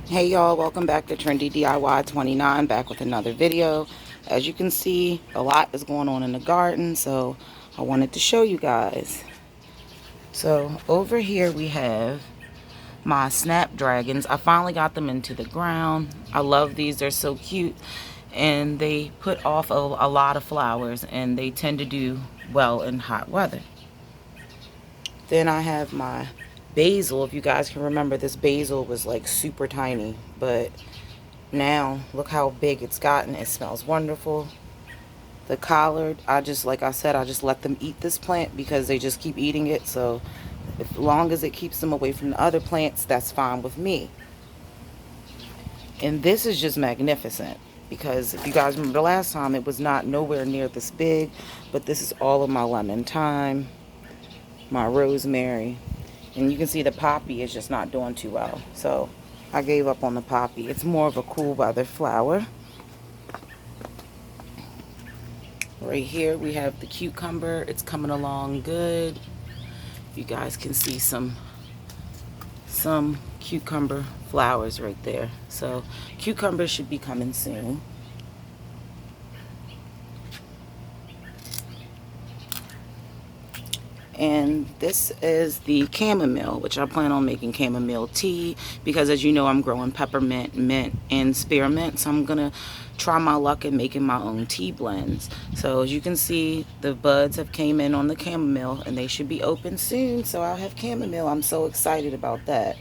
Hey y'all, welcome back to Trendy DIY 29, back with another video. As you can see, a lot is going on in the garden, so I wanted to show you guys. So over here we have my snapdragons. I finally got them into the ground. I love these, they're so cute, and they put off a lot of flowers, and they tend to do well in hot weather. Then I have my basil. If you guys can remember, this basil was like super tiny, but now look how big it's gotten. It smells wonderful. The collard, like I said, I just let them eat this plant because they just keep eating it. So as long as it keeps them away from the other plants, that's fine with me. And this is just magnificent because if you guys remember last time, it was not nowhere near this big. But this is all of my lemon thyme, my rosemary, and you can see the poppy is just not doing too well. So I gave up on the poppy. It's more of a cool weather flower. Right here we have the cucumber. It's coming along good. You guys can see some cucumber flowers right there. So cucumbers should be coming soon. And this is the chamomile, which I plan on making chamomile tea because, as you know, I'm growing peppermint, mint, and spearmint. So I'm gonna try my luck in making my own tea blends. So as you can see, the buds have came in on the chamomile and they should be open soon. So I'll have chamomile. I'm so excited about that.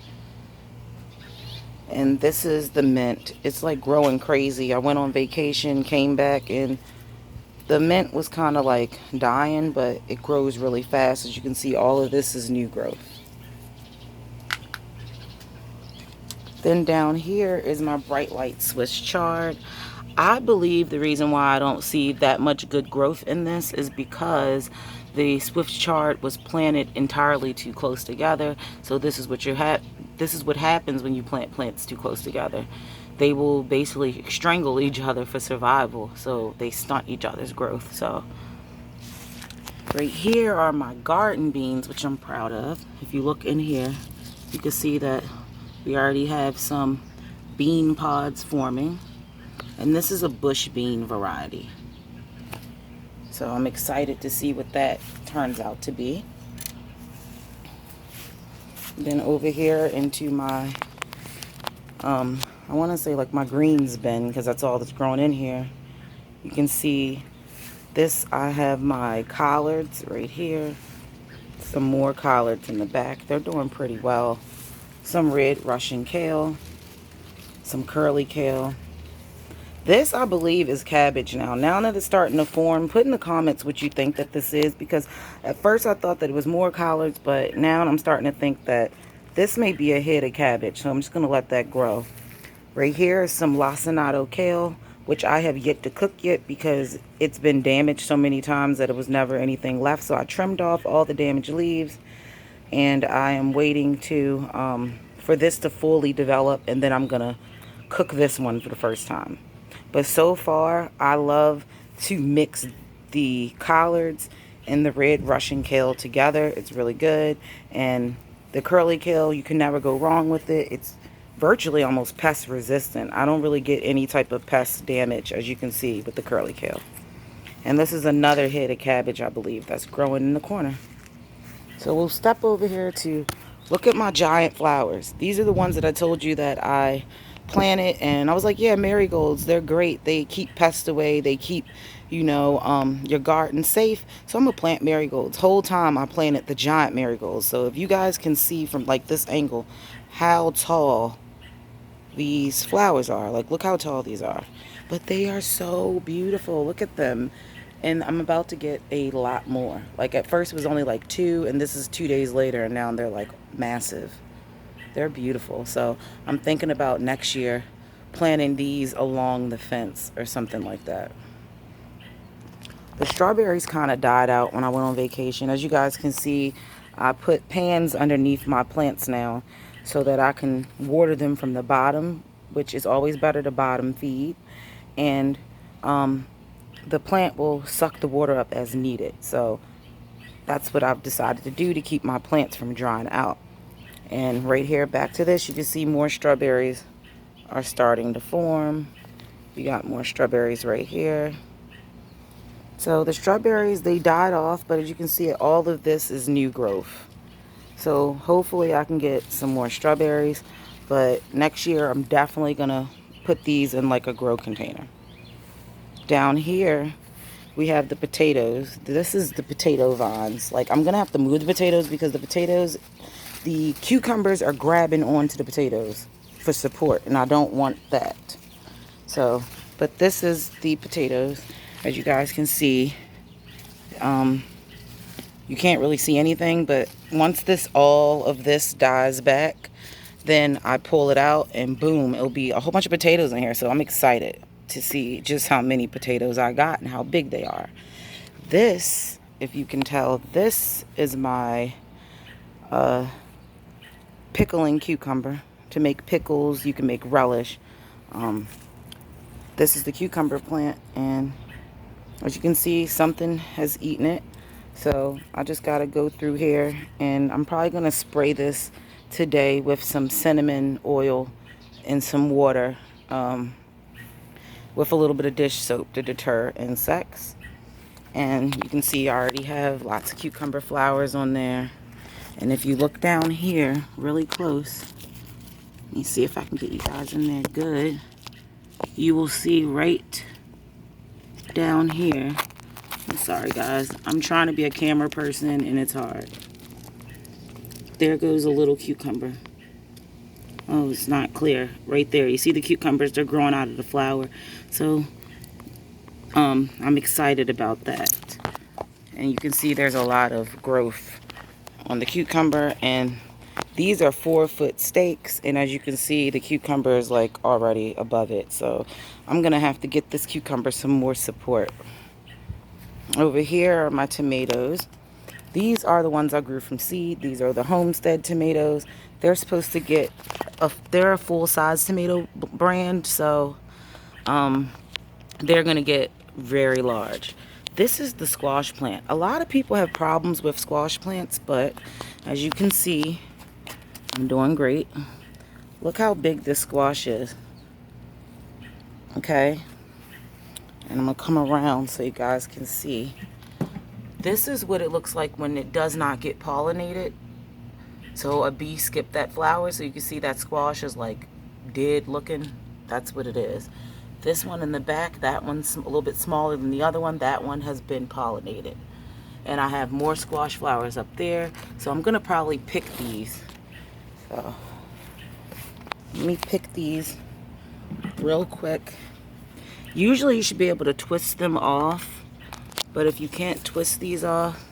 And this is the mint. It's like growing crazy. I went on vacation, came back, and the mint was kind of like dying, but it grows really fast. As you can see, all of this is new growth. Then down here is my bright light Swiss chard. I believe the reason why I don't see that much good growth in this is because the Swiss chard was planted entirely too close together. So this is what this is what happens when you plant plants too close together. They will basically strangle each other for survival, so they stunt each other's growth. So right here are my garden beans, which I'm proud of. If you look in here, you can see that we already have some bean pods forming, and this is a bush bean variety. So I'm excited to see what that turns out to be. Then over here into my I want to say like my greens bin, because that's all that's grown in here. You can see this. I have my collards right here. Some more collards in the back. They're doing pretty well. Some red Russian kale. Some curly kale. This, I believe, is cabbage now. Now that it's starting to form, put in the comments what you think that this is, because at first I thought that it was more collards, but now I'm starting to think that this may be a head of cabbage. So I'm just going to let that grow. Right here is some lacinato kale, which I have yet to cook yet because it's been damaged so many times that it was never anything left. So I trimmed off all the damaged leaves, and I am waiting to for this to fully develop, and then I'm gonna cook this one for the first time. But so far, I love to mix the collards and the red Russian kale together. It's really good, and the curly kale, you can never go wrong with it. It's virtually almost pest resistant. I don't really get any type of pest damage, as you can see with the curly kale. And this is another head of cabbage, I believe, that's growing in the corner. So we'll step over here to look at my giant flowers. These are the ones that I told you that I planted, and I was like, yeah, marigolds, they're great. They keep pests away. They keep, your garden safe. So I'm gonna plant marigolds. Whole time I planted the giant marigolds. So if you guys can see from like this angle how tall these flowers are, like look how tall these are, but they are so beautiful. Look at them. And I'm about to get a lot more. Like at first it was only like 2, and this is 2 days later, and now they're like massive. They're beautiful. So I'm thinking about next year planting these along the fence or something like that. The strawberries kind of died out when I went on vacation. As you guys can see, I put pans underneath my plants now so that I can water them from the bottom, which is always better to bottom feed. And the plant will suck the water up as needed. So that's what I've decided to do to keep my plants from drying out. And right here, back to this, you can see more strawberries are starting to form. You got more strawberries right here. So the strawberries, they died off, but as you can see, all of this is new growth. So hopefully I can get some more strawberries, but next year I'm definitely gonna put these in like a grow container. Down here, we have the potatoes. This is the potato vines. Like, I'm gonna have to move the potatoes because the cucumbers are grabbing onto the potatoes for support, and I don't want that. So, but this is the potatoes. As you guys can see, you can't really see anything, but once all of this dies back, then I pull it out and boom, it'll be a whole bunch of potatoes in here. So I'm excited to see just how many potatoes I got and how big they are. This, if you can tell, this is my pickling cucumber. To make pickles, you can make relish. This is the cucumber plant, and as you can see, something has eaten it. So I just gotta go through here, and I'm probably gonna spray this today with some cinnamon oil and some water, with a little bit of dish soap to deter insects. And you can see I already have lots of cucumber flowers on there. And if you look down here really close, let me see if I can get you guys in there good. You will see right down here. I'm sorry guys, I'm trying to be a camera person and it's hard. There goes a little cucumber. Oh, it's not clear. Right there, you see the cucumbers, they're growing out of the flower. So I'm excited about that. And you can see there's a lot of growth on the cucumber, and these are 4-foot stakes, and as you can see, the cucumber is like already above it. So I'm gonna have to get this cucumber some more support. Over here are my tomatoes. These are the ones I grew from seed. These are the homestead tomatoes. They're supposed to get they're a full-size tomato brand, so they're gonna get very large. This is the squash plant. A lot of people have problems with squash plants, but as you can see, I'm doing great. Look how big this squash is. Okay, and I'm gonna come around so you guys can see. This is what it looks like when it does not get pollinated. So a bee skipped that flower, so you can see that squash is like dead looking. That's what it is. This one in the back, that one's a little bit smaller than the other one. That one has been pollinated. And I have more squash flowers up there. So I'm gonna probably pick these. So let me pick these real quick. Usually you should be able to twist them off, but if you can't twist these off,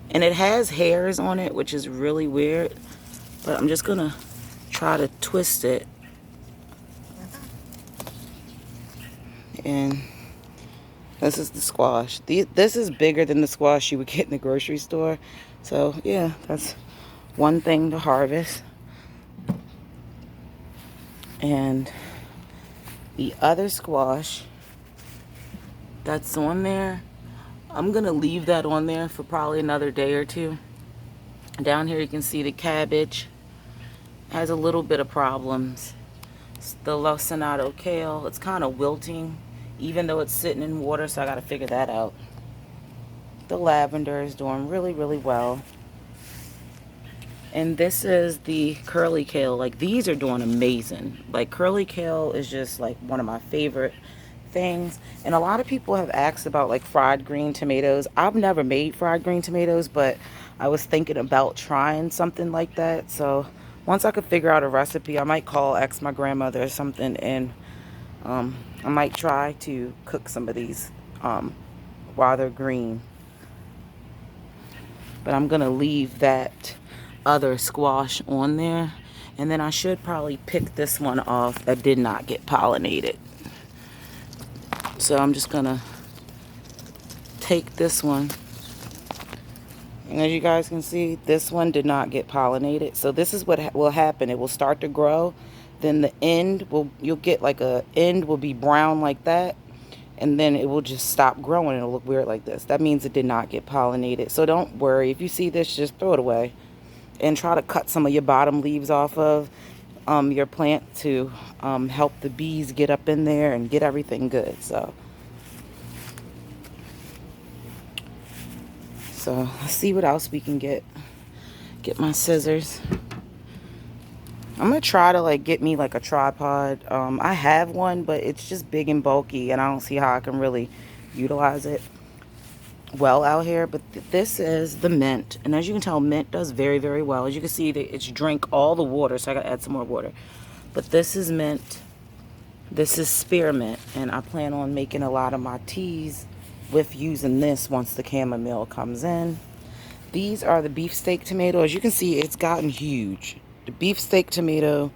and it has hairs on it, which is really weird, but I'm just gonna try to twist it. And this is the squash. This is bigger than the squash you would get in the grocery store. So yeah, that's one thing to harvest. And the other squash that's on there, I'm gonna leave that on there for probably another day or two. Down here you can see the cabbage has a little bit of problems. It's the lacinato kale, it's kind of wilting even though it's sitting in water, so I gotta figure that out. The lavender is doing really, really well. And this is the curly kale. Like, these are doing amazing. Like, curly kale is just like one of my favorite things. And a lot of people have asked about like fried green tomatoes. I've never made fried green tomatoes, but I was thinking about trying something like that. So once I could figure out a recipe, I might ask my grandmother or something, and I might try to cook some of these while they're green. But I'm gonna leave that other squash on there, and then I should probably pick this one off that did not get pollinated. So I'm just gonna take this one, and as you guys can see, this one did not get pollinated. So this is what will happen. It will start to grow, then the end you'll get like a end will be brown like that, and then it will just stop growing and it'll look weird like this. That means it did not get pollinated. So don't worry, if you see this, just throw it away and try to cut some of your bottom leaves off of. your plant to help the bees get up in there and get everything good. So let's see what else we can get. Get my scissors. I'm gonna try to like get me like a tripod. I have one, but it's just big and bulky, and I don't see how I can really utilize it well out here. But this is the mint, and as you can tell, mint does very, very well. As you can see, it's drink all the water, so I gotta add some more water. But this is mint. This is spearmint, and I plan on making a lot of my teas with using this once the chamomile comes in. These are the beefsteak tomato. As you can see, it's gotten huge. The beefsteak tomato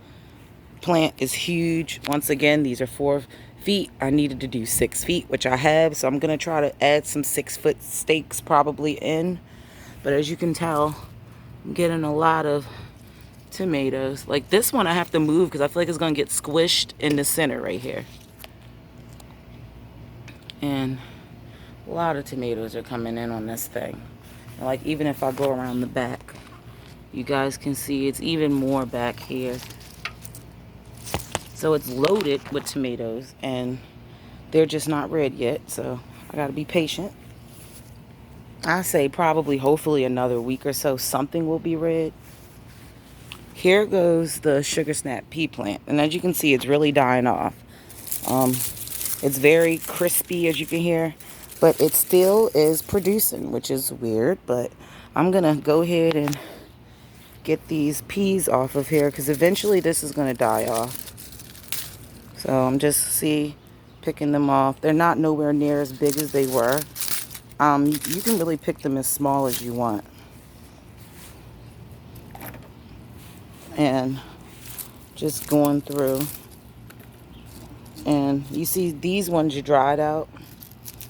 plant is huge. Once again, these are 4 feet. I needed to do 6 feet, which I have, so I'm gonna try to add some 6-foot stakes probably in. But as you can tell, I'm getting a lot of tomatoes. Like this one I have to move because I feel like it's gonna get squished in the center right here. And a lot of tomatoes are coming in on this thing. And like even if I go around the back, you guys can see it's even more back here. So it's loaded with tomatoes, and they're just not red yet, so I gotta be patient. I say probably hopefully another week or so something will be red. Here goes the sugar snap pea plant, and as you can see, it's really dying off. It's very crispy, as you can hear, but it still is producing, which is weird. But I'm gonna go ahead and get these peas off of here because eventually this is gonna die off. So I'm just picking them off. They're not nowhere near as big as they were. You can really pick them as small as you want. And just going through, and you see these ones are dried out.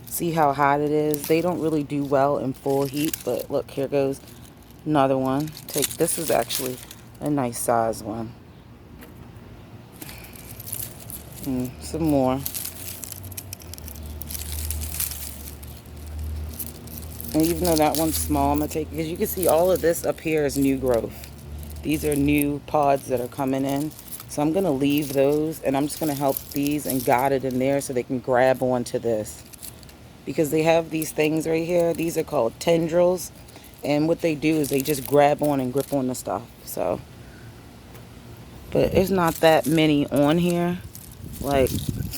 See how hot it is? They don't really do well in full heat, but look, here goes another one. This is actually a nice size one. And some more. And even though that one's small, I'm gonna take, because you can see all of this up here is new growth. These are new pods that are coming in. So I'm gonna leave those, and I'm just gonna help these and guide it in there so they can grab onto this. Because they have these things right here. These are called tendrils. And what they do is they just grab on and grip on the stuff. So, but there's not that many on here. Like,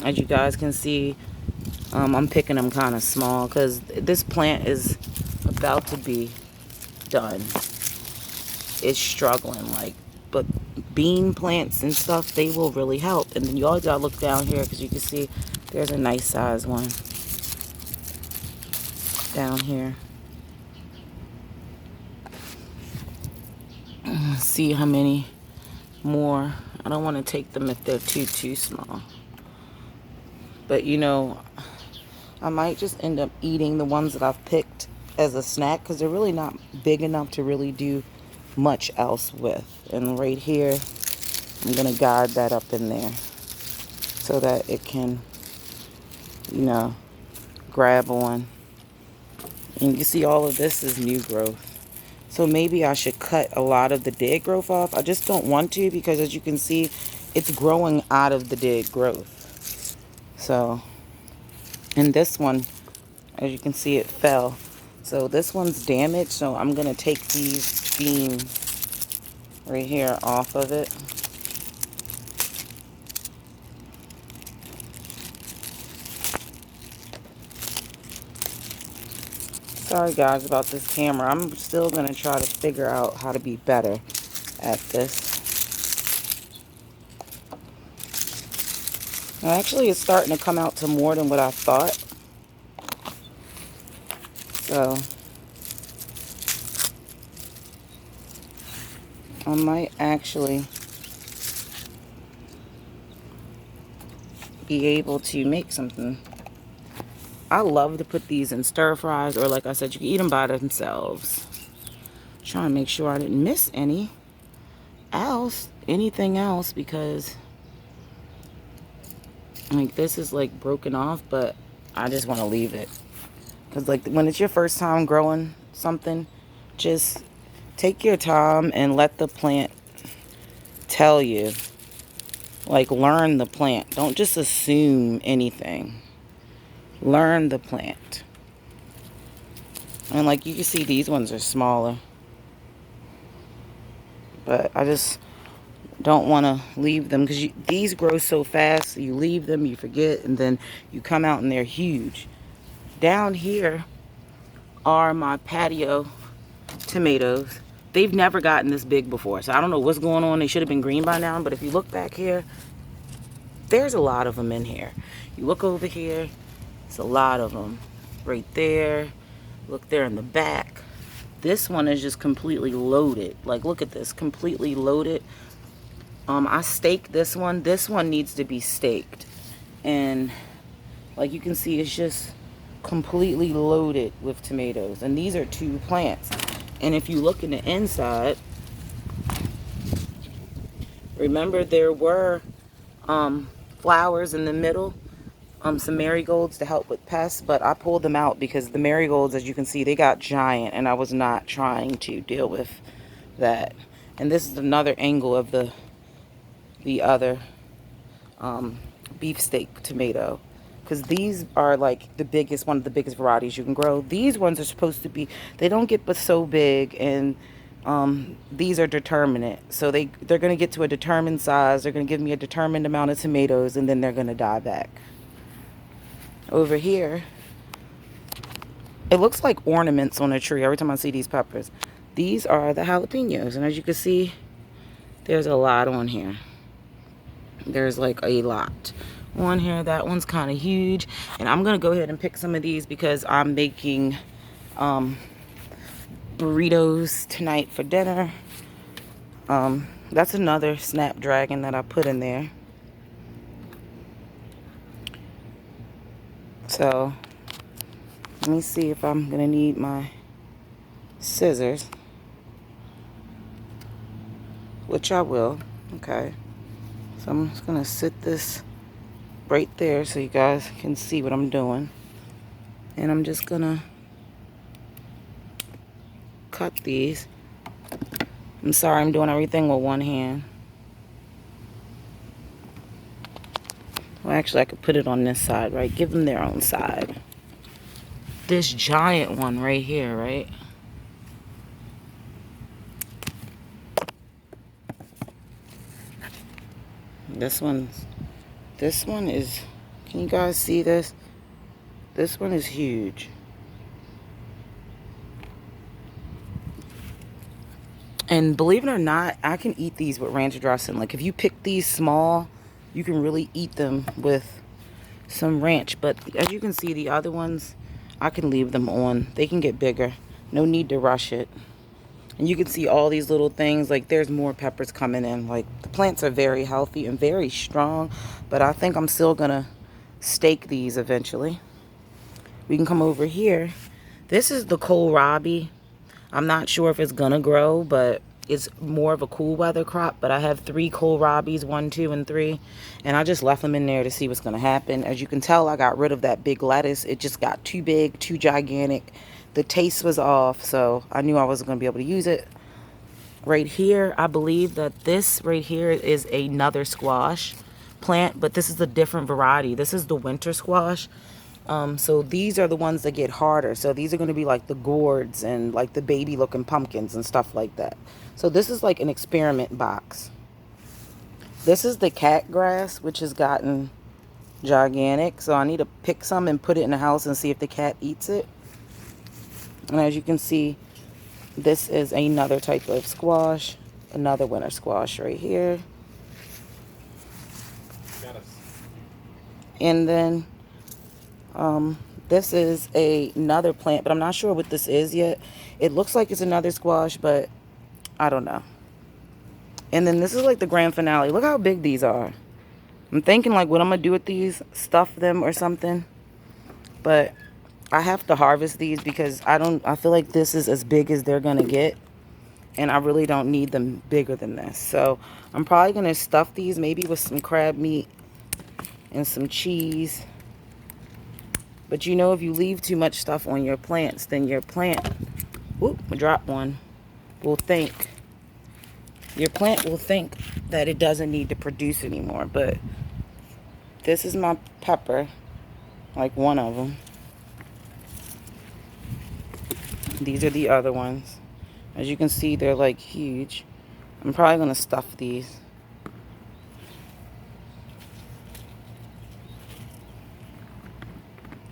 as you guys can see, I'm picking them kind of small because this plant is about to be done. It's struggling, like, but bean plants and stuff, they will really help. And then you always gotta look down here because you can see there's a nice size one down here. See how many more. I don't want to take them if they're too small. But you know, I might just end up eating the ones that I've picked as a snack because they're really not big enough to really do much else with. And right here, I'm going to guide that up in there so that it can, you know, grab on. And you can see all of this is new growth. So maybe I should cut a lot of the dead growth off. I just don't want to because as you can see, it's growing out of the dead growth. So, and this one, as you can see, it fell. So this one's damaged. So I'm going to take these beans right here off of it. Sorry guys about this camera. I'm still going to try to figure out how to be better at this. Well, actually, it's starting to come out to more than what I thought. So, I might actually be able to make something. I love to put these in stir fries, or like I said, you can eat them by themselves. Trying to make sure I didn't miss anything else, because like this is like broken off, but I just want to leave it. Because like when it's your first time growing something, just take your time and let the plant tell you Like, learn the plant. Don't just assume anything. Learn the plant. And like you can see, these ones are smaller. But I just don't want to leave them because these grow so fast. You leave them, you forget, and then you come out and they're huge. Down here are my patio tomatoes. They've never gotten this big before, so I don't know what's going on. They should have been green by now, but if you look back here, there's a lot of them in here. You look over here, it's a lot of them. Right there, look there in the back. This one is just completely loaded. Like, look at this, completely loaded. I staked this one. This one needs to be staked. And like you can see, it's just completely loaded with tomatoes. And these are 2 plants. And if you look in the inside, remember there were flowers in the middle, some marigolds to help with pests, but I pulled them out because the marigolds, as you can see, they got giant, and I was not trying to deal with that. And this is another angle of the other beefsteak tomato, because these are like the biggest, one of the biggest varieties you can grow. These ones are supposed to be, they don't get but so big, and these are determinate, so they're going to get to a determined size. They're going to give me a determined amount of tomatoes, and then they're going to die back. Over here, it looks like ornaments on a tree every time I see these peppers. These are the jalapenos, and as you can see, there's a lot on here. There's like a lot on here. That one's kind of huge, and I'm gonna go ahead and pick some of these because I'm making burritos tonight for dinner. That's another snapdragon that I put in there. So let me see if I'm gonna need my scissors, which I will. Okay, so I'm just gonna sit this right there so you guys can see what I'm doing, and I'm just gonna cut these. I'm sorry, I'm doing everything with one hand. Well, actually, I could put it on this side, right? Give them their own side. This giant one right here, right? This one is, can you guys see this? This one is huge. And believe it or not, I can eat these with ranch dressing. Like, if you pick these small, you can really eat them with some ranch. But as you can see, the other ones, I can leave them on. They can get bigger. No need to rush it. And you can see all these little things. Like, there's more peppers coming in. Like, the plants are very healthy and very strong. But I think I'm still going to stake these eventually. We can come over here. This is the kohlrabi. I'm not sure if it's gonna grow, but it's more of a cool weather crop. But I have 3 kohlrabis, 1, 2, and 3, and I just left them in there to see what's gonna happen. As you can tell, I got rid of that big lettuce. It just got too big, too gigantic. The taste was off, so I knew I wasn't gonna be able to use it. Right here, I believe that this right here is another squash plant, but this is a different variety. This is the winter squash. So these are the ones that get harder. So these are going to be like the gourds and like the baby looking pumpkins and stuff like that. So this is like an experiment box. This is the cat grass, which has gotten gigantic. So I need to pick some and put it in the house and see if the cat eats it. And as you can see, this is another type of squash. Another winter squash right here. And then this is another plant, but I'm not sure what this is yet. It looks like it's another squash, but I don't know. And then this is like the grand finale. Look how big these are. I'm thinking like what I'm gonna do with these, stuff them or something. But I have to harvest these because I feel like this is as big as they're gonna get. And I really don't need them bigger than this. So I'm probably gonna stuff these maybe with some crab meat and some cheese. But you know, if you leave too much stuff on your plants, then your plant, whoop, I dropped one, will think Your plant will think that it doesn't need to produce anymore, but this is my pepper, like one of them. These are the other ones. As you can see, they're like huge. I'm probably gonna stuff these.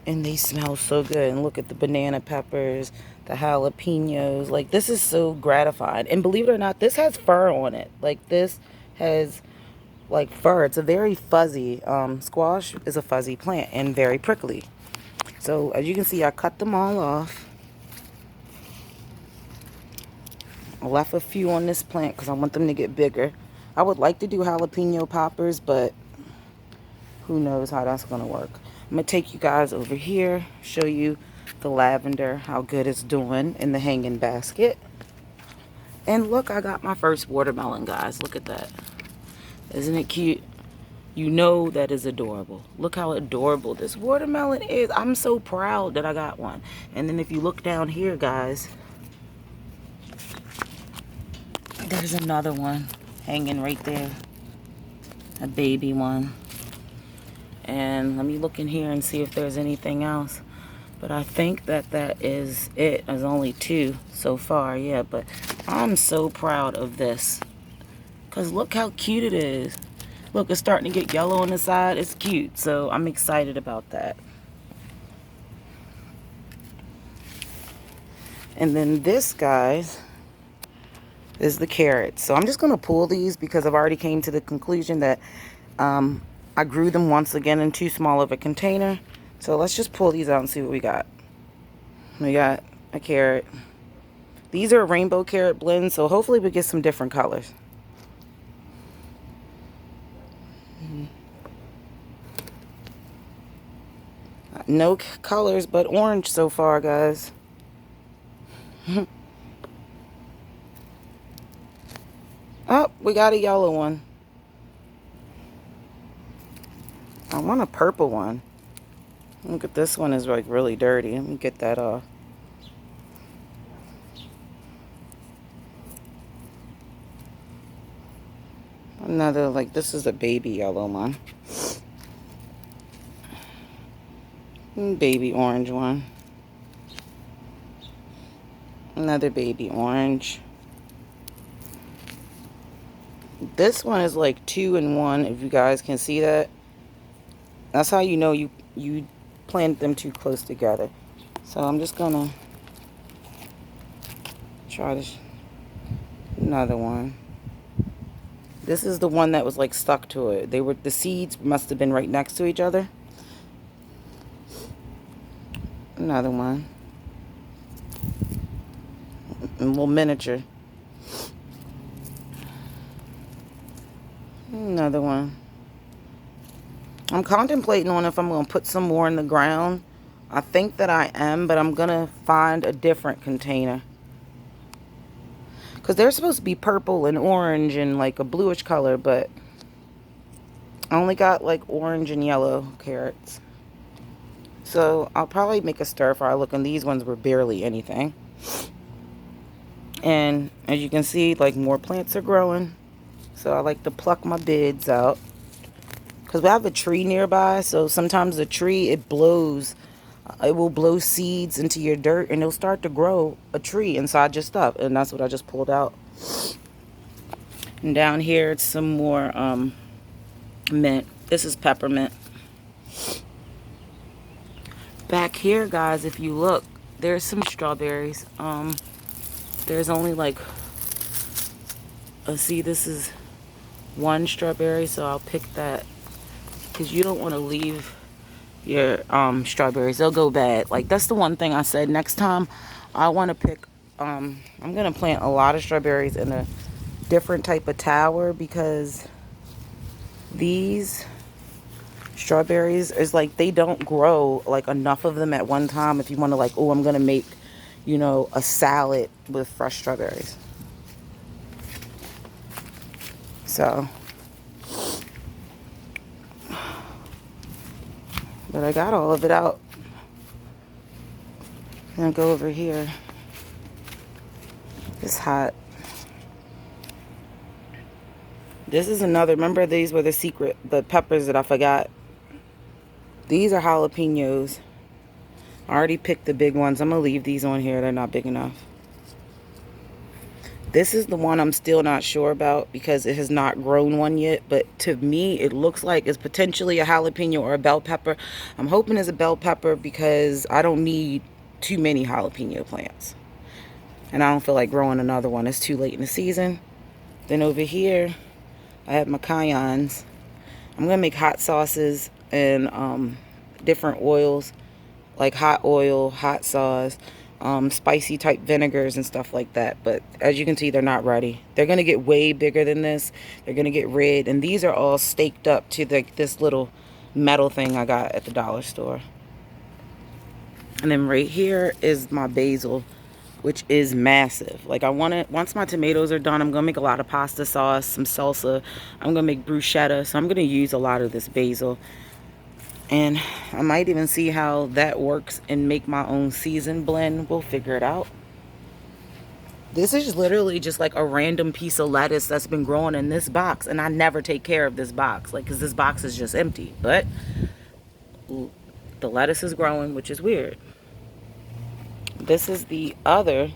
And they smell so good. And look at the banana peppers, the jalapenos. Like, this is so gratifying. And believe it or not, this has fur on it. Like, this has like fur. It's a very fuzzy, squash is a fuzzy plant and very prickly. So as you can see, I cut them all off. I left a few on this plant because I want them to get bigger. I would like to do jalapeno poppers, but who knows how that's going to work. I'm going to take you guys over here, show you the lavender, how good it's doing in the hanging basket. And look, I got my first watermelon, guys. Look at that. Isn't it cute? You know that is adorable. Look how adorable this watermelon is. I'm so proud that I got one. And then if you look down here, guys, there's another one hanging right there. A baby one. And let me look in here and see if there's anything else. But I think that is it. There's only 2 so far, yeah. But I'm so proud of this. Because look how cute it is. Look, it's starting to get yellow on the side. It's cute. So I'm excited about that. And then this, guys, is the carrots. So I'm just going to pull these because I've already came to the conclusion that I grew them once again in too small of a container. So let's just pull these out and see what we got. We got a carrot. These are rainbow carrot blends, so hopefully we get some different colors. No colors but orange so far, guys. Oh, we got a yellow one. I want a purple one. Look at this one, is like really dirty. Let me get that off. Another, like, this is a baby yellow one. Baby orange one. Another baby orange. This one is like 2 in 1, if you guys can see that. That's how you know you planted them too close together. So I'm just gonna try this. Another one. This is the one that was like stuck to it. The seeds must have been right next to each other. Another one. A little miniature. Another one. I'm contemplating on if I'm going to put some more in the ground. I think that I am, but I'm going to find a different container. Because they're supposed to be purple and orange and like a bluish color, but I only got like orange and yellow carrots. So I'll probably make a stir fry. Look, and these ones were barely anything. And as you can see, like, more plants are growing. So I like to pluck my bids out. Because we have a tree nearby, so sometimes the tree, it blows. It will blow seeds into your dirt, and it'll start to grow a tree inside your stuff. And that's what I just pulled out. And down here, it's some more mint. This is peppermint. Back here, guys, if you look, there's some strawberries. There's only like, see, this is 1 strawberry, so I'll pick that. Because you don't want to leave your strawberries. They'll go bad. Like, that's the one thing I said. Next time, I want to pick, I'm going to plant a lot of strawberries in a different type of tower, because these strawberries is like, they don't grow like enough of them at one time if you want to, like, oh, I'm going to make, you know, a salad with fresh strawberries. So, but I got all of it out. I'm gonna go over here. It's hot. This is another, remember these were the peppers that I forgot. These are jalapenos. I already picked the big ones. I'm going to leave these on here. They're not big enough. This is the one I'm still not sure about because it has not grown one yet. But to me, it looks like it's potentially a jalapeno or a bell pepper. I'm hoping it's a bell pepper because I don't need too many jalapeno plants. And I don't feel like growing another one. It's too late in the season. Then over here, I have my cayens. I'm going to make hot sauces and different oils, like hot oil, hot sauce, spicy type vinegars and stuff like that. But as you can see, they're not ready. They're going to get way bigger than this. They're going to get red. And these are all staked up to this little metal thing I got at the dollar store. And then right here is my basil, which is massive. Like once my tomatoes are done, I'm going to make a lot of pasta sauce, some salsa. I'm going to make bruschetta. So I'm going to use a lot of this basil. And I might even see how that works and make my own seasoned blend. We'll figure it out. This is literally just like a random piece of lettuce that's been growing in this box. And I never take care of this box. Like, because this box is just empty. But the lettuce is growing, which is weird. This is the other,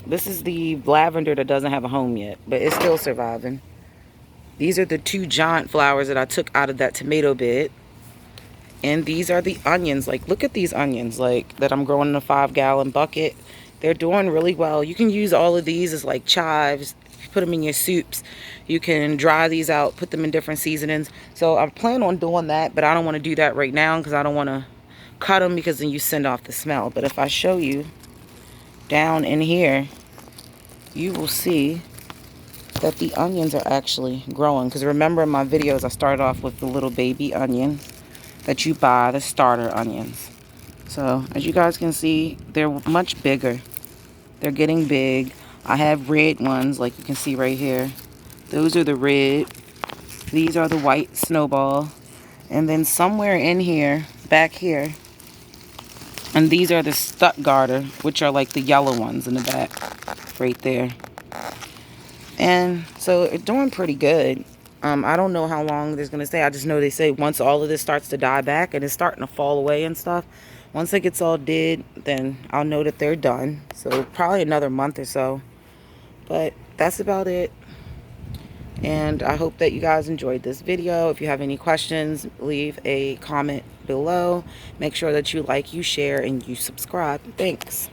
this is the lavender that doesn't have a home yet, but it's still surviving. These are the 2 giant flowers that I took out of that tomato bed. And these are the onions. Like, look at these onions, like, that I'm growing in a 5-gallon bucket. They're doing really well. You can use all of these as like chives. Put them in your soups. You can dry these out, put them in different seasonings. So I plan on doing that, but I don't want to do that right now because I don't want to cut them because then you send off the smell. But if I show you down in here, you will see that the onions are actually growing. Because remember in my videos, I started off with the little baby onion that you buy, the starter onions. So as you guys can see, they're much bigger. They're getting big. I have red ones, like you can see right here. Those are the red. These are the white snowball. And then somewhere in here, back here, and these are the Stuttgarter, which are like the yellow ones in the back, right there. And so it's doing pretty good. I don't know how long this is going to stay. I just know they say once all of this starts to die back and it's starting to fall away and stuff, once it gets all dead, then I'll know that they're done. So probably another month or so. But that's about it. And I hope that you guys enjoyed this video. If you have any questions, leave a comment below. Make sure that you like, you share, and you subscribe. Thanks.